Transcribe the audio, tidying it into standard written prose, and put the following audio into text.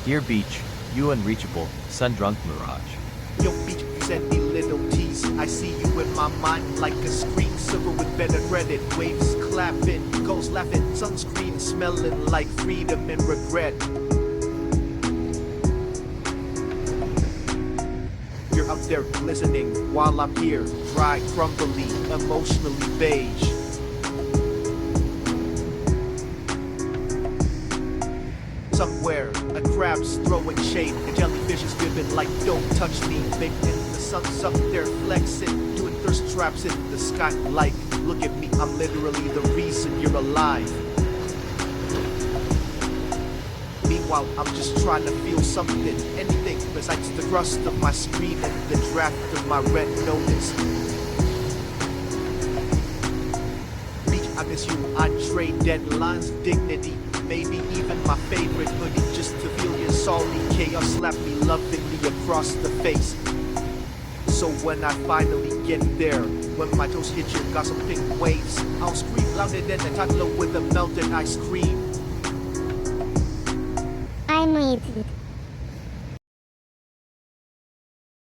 Dear beach, you unreachable, sun-drunk mirage. Yo, beach, you send me little tease. I see you in my mind like a screen silver with better credit. Waves clapping, ghosts laughing, sunscreen smelling like freedom and regret. You're out there glistening while I'm here, dry, crumbly, emotionally beige. Somewhere, a crab's throwing shade, a jellyfish is driven like don't touch me. Baby, the sun's up there flexing, doing thirst traps in the sky. Like, look at me, I'm literally the reason you're alive. Meanwhile, I'm just trying to feel something, anything besides the rust of my screen and the draft of my red notice. Beach, I miss you, I trade deadlines, dignity, maybe even my favorite hoodie, just to feel your salty chaos slap me lovingly across the face. So when I finally get there, when my toes hit your gossiping waves, I'll scream louder than a toddler with a melted ice cream. I made it.